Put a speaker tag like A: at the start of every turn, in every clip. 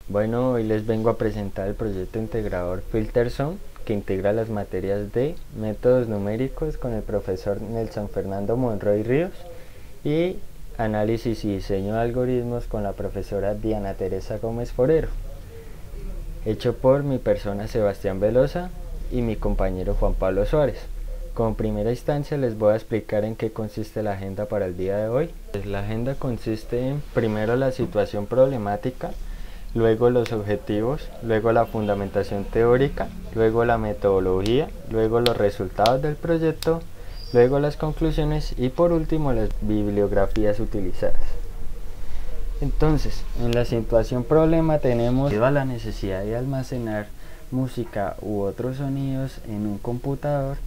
A: Bueno, hoy les vengo a presentar el proyecto integrador FilterZone, que integra las materias de métodos numéricos con el profesor Nelson Fernando Monroy Ríos y análisis y diseño de algoritmos con la profesora Diana Teresa Gómez Forero, hecho por mi persona Sebastián Velosa y mi compañero Juan Pablo Suárez. Como primera instancia les voy a explicar en qué consiste la agenda para el día de hoy. La agenda consiste en primero la situación problemática, luego los objetivos, luego la fundamentación teórica, luego la metodología, luego los resultados del proyecto, luego las conclusiones y por último las bibliografías utilizadas. Entonces, en la situación problema tenemos debido a la necesidad de almacenar música u otros sonidos en un computador,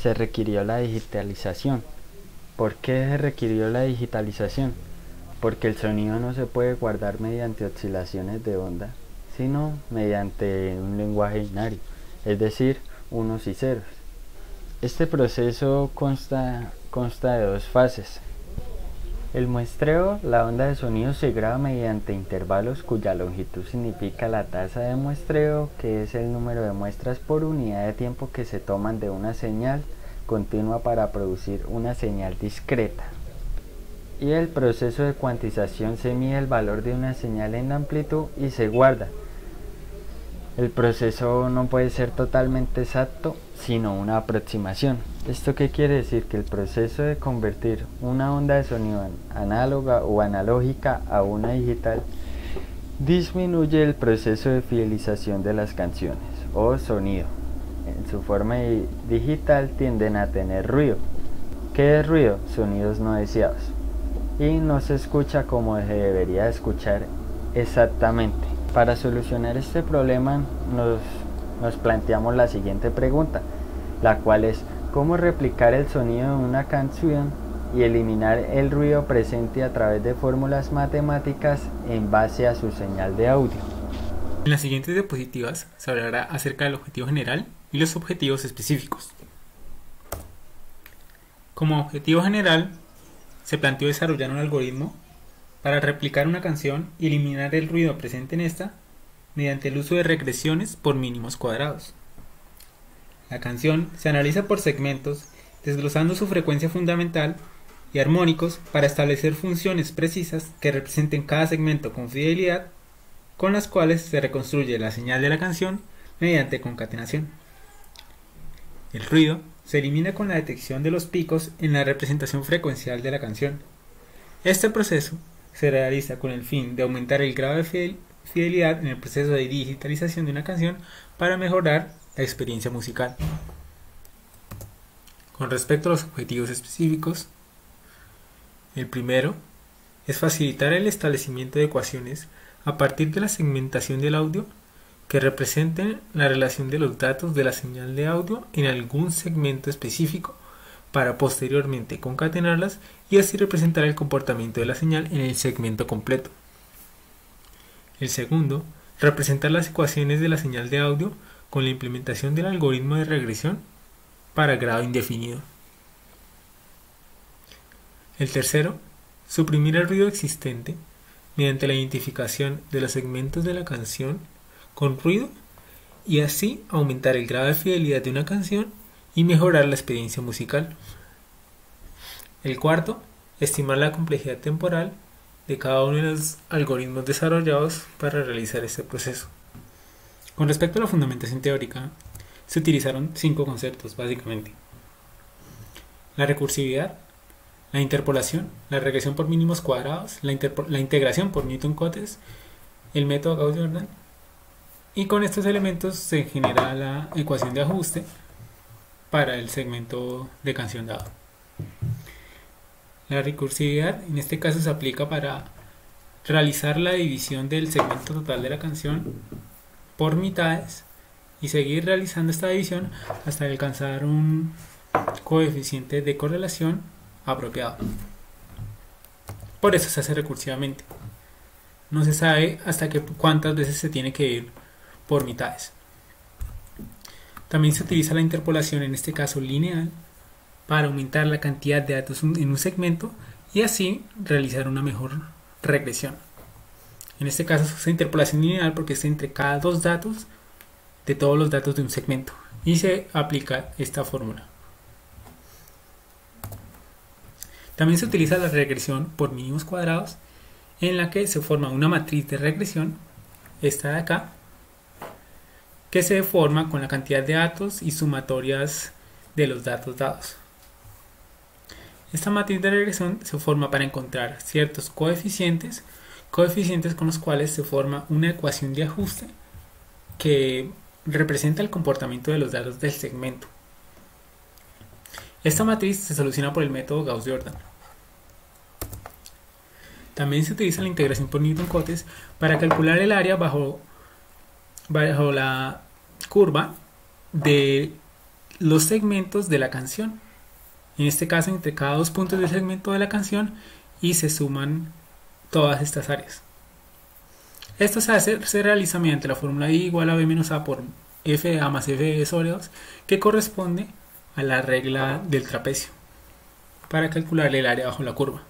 A: se requirió la digitalización. ¿Por qué se requirió la digitalización? Porque el sonido no se puede guardar mediante oscilaciones de onda, sino mediante un lenguaje binario, es decir, unos y ceros. Este proceso consta de dos fases. El muestreo, la onda de sonido se graba mediante intervalos cuya longitud significa la tasa de muestreo, que es el número de muestras por unidad de tiempo que se toman de una señal continua para producir una señal discreta. Y el proceso de cuantización se mide el valor de una señal en amplitud y se guarda. El proceso no puede ser totalmente exacto, sino una aproximación. ¿Esto qué quiere decir? Que el proceso de convertir una onda de sonido análoga o analógica a una digital disminuye el proceso de fidelización de las canciones o sonido. En su forma digital tienden a tener ruido. ¿Qué es ruido? Sonidos no deseados. Y no se escucha como se debería escuchar exactamente. Para solucionar este problema nos planteamos la siguiente pregunta, la cual es ¿cómo replicar el sonido de una canción y eliminar el ruido presente a través de fórmulas matemáticas en base a su señal de audio?
B: En las siguientes diapositivas se hablará acerca del objetivo general y los objetivos específicos. Como objetivo general, se planteó desarrollar un algoritmo para replicar una canción y eliminar el ruido presente en esta mediante el uso de regresiones por mínimos cuadrados. La canción se analiza por segmentos, desglosando su frecuencia fundamental y armónicos para establecer funciones precisas que representen cada segmento con fidelidad, con las cuales se reconstruye la señal de la canción mediante concatenación. El ruido se elimina con la detección de los picos en la representación frecuencial de la canción. Este proceso se realiza con el fin de aumentar el grado de fidelidad en el proceso de digitalización de una canción para mejorar la experiencia musical. Con respecto a los objetivos específicos, el primero es facilitar el establecimiento de ecuaciones a partir de la segmentación del audio que representen la relación de los datos de la señal de audio en algún segmento específico para posteriormente concatenarlas y así representar el comportamiento de la señal en el segmento completo. El segundo, representar las ecuaciones de la señal de audio con la implementación del algoritmo de regresión para grado indefinido. El tercero, suprimir el ruido existente mediante la identificación de los segmentos de la canción con ruido y así aumentar el grado de fidelidad de una canción y mejorar la experiencia musical. El cuarto, estimar la complejidad temporal de cada uno de los algoritmos desarrollados para realizar este proceso. Con respecto a la fundamentación teórica, se utilizaron 5 conceptos básicamente: la recursividad, la interpolación, la regresión por mínimos cuadrados, la integración por Newton-Cotes, el método Gauss-Jordan, y con estos elementos se genera la ecuación de ajuste para el segmento de canción dado. La recursividad en este caso se aplica para realizar la división del segmento total de la canción por mitades y seguir realizando esta división hasta alcanzar un coeficiente de correlación apropiado. Por eso se hace recursivamente. No se sabe hasta cuántas veces se tiene que ir por mitades. También se utiliza la interpolación, en este caso lineal, para aumentar la cantidad de datos en un segmento y así realizar una mejor regresión. En este caso se usa interpolación lineal porque es entre cada dos datos de todos los datos de un segmento y se aplica esta fórmula. También se utiliza la regresión por mínimos cuadrados, en la que se forma una matriz de regresión, esta de acá, que se forma con la cantidad de datos y sumatorias de los datos dados. Esta matriz de regresión se forma para encontrar ciertos coeficientes con los cuales se forma una ecuación de ajuste que representa el comportamiento de los datos del segmento. Esta matriz se soluciona por el método Gauss-Jordan. También se utiliza la integración por Newton-Cotes para calcular el área bajo la curva de los segmentos de la canción. En este caso, entre cada dos puntos del segmento de la canción, y se suman todas estas áreas. Esto se realiza mediante la fórmula I igual a B menos A por FA más FB sobre 2, que corresponde a la regla del trapecio, para calcular el área bajo la curva.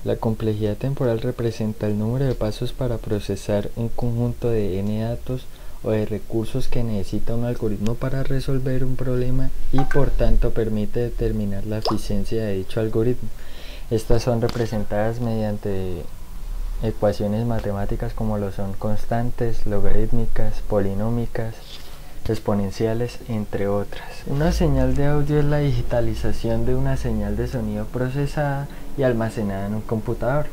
A: La complejidad temporal representa el número de pasos para procesar un conjunto de n datos o de recursos que necesita un algoritmo para resolver un problema y por tanto permite determinar la eficiencia de dicho algoritmo. Estas son representadas mediante ecuaciones matemáticas como lo son constantes, logarítmicas, polinómicas, exponenciales, entre otras. Una señal de audio es la digitalización de una señal de sonido procesada y almacenada en un computador.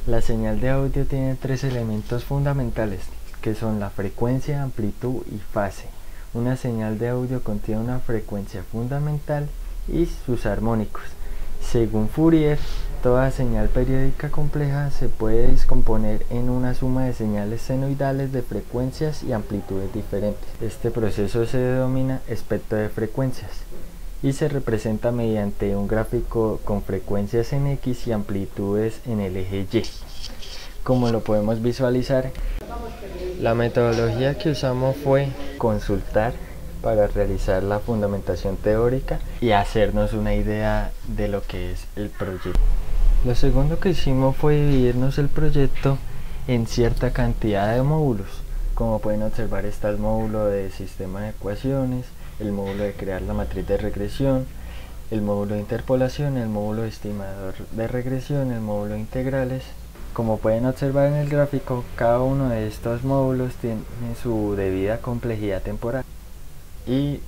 A: La señal de audio tiene tres elementos fundamentales, que son la frecuencia, amplitud y fase. Una señal de audio contiene una frecuencia fundamental y sus armónicos. Según Fourier, toda señal periódica compleja se puede descomponer en una suma de señales senoidales de frecuencias y amplitudes diferentes. Este proceso se denomina espectro de frecuencias y se representa mediante un gráfico con frecuencias en X y amplitudes en el eje Y. Como lo podemos visualizar, la metodología que usamos fue consultar para realizar la fundamentación teórica y hacernos una idea de lo que es el proyecto. Lo segundo que hicimos fue dividirnos el proyecto en cierta cantidad de módulos. Como pueden observar, está el módulo de sistema de ecuaciones, el módulo de crear la matriz de regresión, el módulo de interpolación, el módulo de estimador de regresión, el módulo de integrales. Como pueden observar en el gráfico, cada uno de estos módulos tiene su debida complejidad temporal y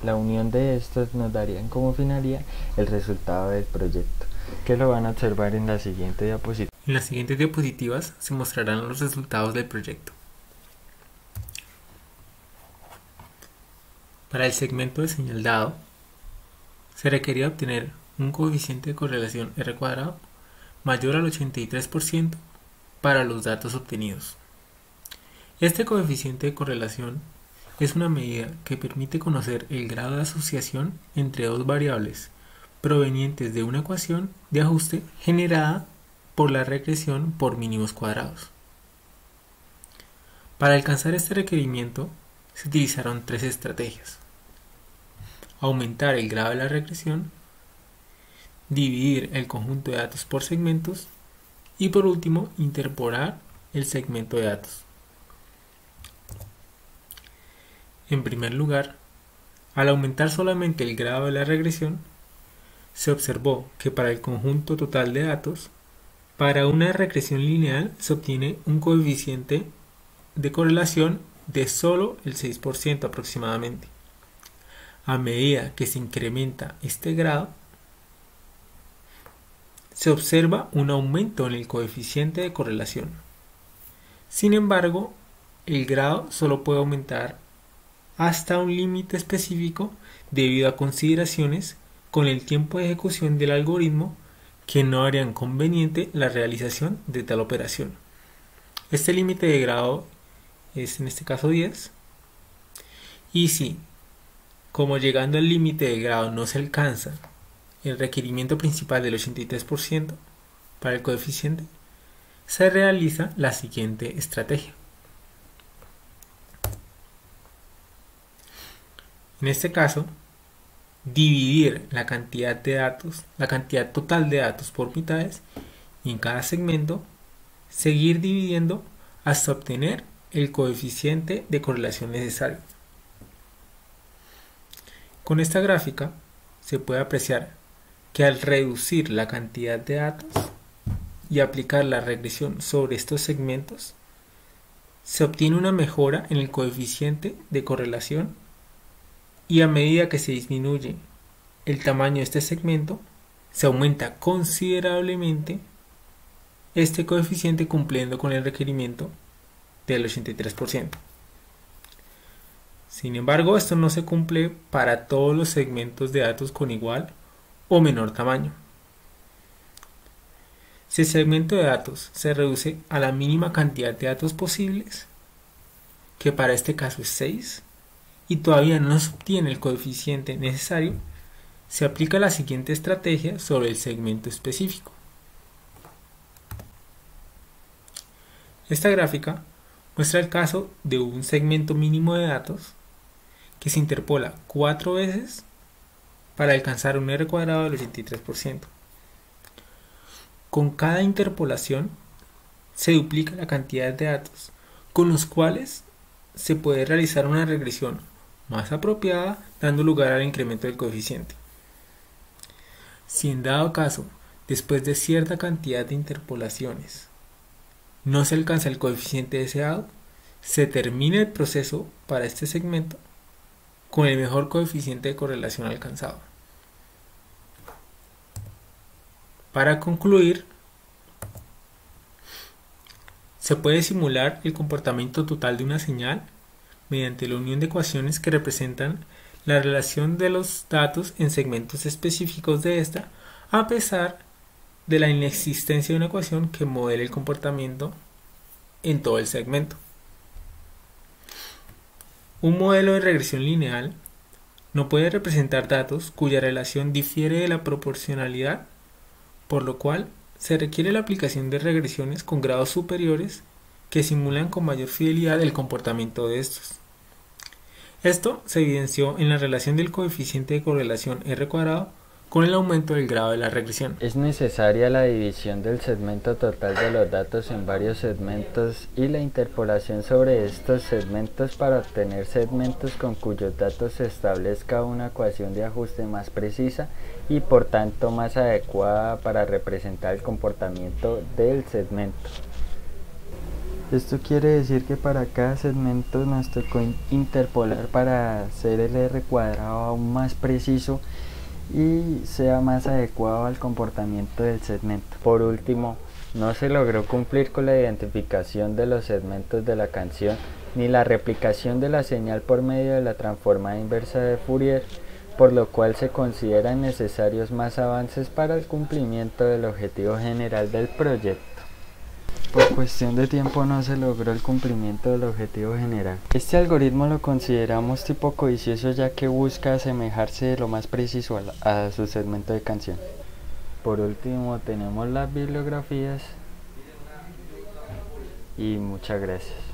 A: la unión de estos nos darían como finalidad el resultado del proyecto, que lo van a observar en la siguiente diapositiva.
B: En las siguientes diapositivas se mostrarán los resultados del proyecto. Para el segmento de señal dado, se requería obtener un coeficiente de correlación R² mayor al 83% para los datos obtenidos. Este coeficiente de correlación es una medida que permite conocer el grado de asociación entre dos variables provenientes de una ecuación de ajuste generada por la regresión por mínimos cuadrados. Para alcanzar este requerimiento se utilizaron tres estrategias: aumentar el grado de la regresión, dividir el conjunto de datos por segmentos y por último interpolar el segmento de datos. En primer lugar, al aumentar solamente el grado de la regresión, se observó que para el conjunto total de datos, para una regresión lineal se obtiene un coeficiente de correlación de solo el 6% aproximadamente. A medida que se incrementa este grado, se observa un aumento en el coeficiente de correlación. Sin embargo, el grado solo puede aumentar hasta un límite específico debido a consideraciones con el tiempo de ejecución del algoritmo que no harían conveniente la realización de tal operación. Este límite de grado es en este caso 10, y si, como llegando al límite de grado no se alcanza el requerimiento principal del 83% para el coeficiente, se realiza la siguiente estrategia. En este caso, dividir la cantidad total de datos por mitades, y en cada segmento seguir dividiendo hasta obtener el coeficiente de correlación necesario. Con esta gráfica se puede apreciar que al reducir la cantidad de datos y aplicar la regresión sobre estos segmentos, se obtiene una mejora en el coeficiente de correlación, y a medida que se disminuye el tamaño de este segmento, se aumenta considerablemente este coeficiente, cumpliendo con el requerimiento del 83%. Sin embargo, esto no se cumple para todos los segmentos de datos con igual o menor tamaño. Si el segmento de datos se reduce a la mínima cantidad de datos posibles, que para este caso es 6, y todavía no se obtiene el coeficiente necesario, se aplica la siguiente estrategia sobre el segmento específico. Esta gráfica muestra el caso de un segmento mínimo de datos que se interpola 4 veces para alcanzar un R cuadrado del 83%. Con cada interpolación se duplica la cantidad de datos con los cuales se puede realizar una regresión más apropiada, dando lugar al incremento del coeficiente. Si en dado caso, después de cierta cantidad de interpolaciones, no se alcanza el coeficiente deseado, se termina el proceso para este segmento con el mejor coeficiente de correlación alcanzado. Para concluir, se puede simular el comportamiento total de una señal mediante la unión de ecuaciones que representan la relación de los datos en segmentos específicos de esta, a pesar de la inexistencia de una ecuación que modele el comportamiento en todo el segmento. Un modelo de regresión lineal no puede representar datos cuya relación difiere de la proporcionalidad, por lo cual se requiere la aplicación de regresiones con grados superiores que simulan con mayor fidelidad el comportamiento de estos. Esto se evidenció en la relación del coeficiente de correlación R cuadrado con el aumento del grado de la regresión.
A: Es necesaria la división del segmento total de los datos en varios segmentos y la interpolación sobre estos segmentos para obtener segmentos con cuyos datos se establezca una ecuación de ajuste más precisa y por tanto más adecuada para representar el comportamiento del segmento. Esto quiere decir que para cada segmento nos tocó interpolar para hacer el R cuadrado aún más preciso y sea más adecuado al comportamiento del segmento. Por último, no se logró cumplir con la identificación de los segmentos de la canción ni la replicación de la señal por medio de la transformada inversa de Fourier, por lo cual se consideran necesarios más avances para el cumplimiento del objetivo general del proyecto. Por cuestión de tiempo no se logró el cumplimiento del objetivo general. Este algoritmo lo consideramos tipo codicioso, ya que busca asemejarse de lo más preciso a su segmento de canción. Por último tenemos las bibliografías y muchas gracias.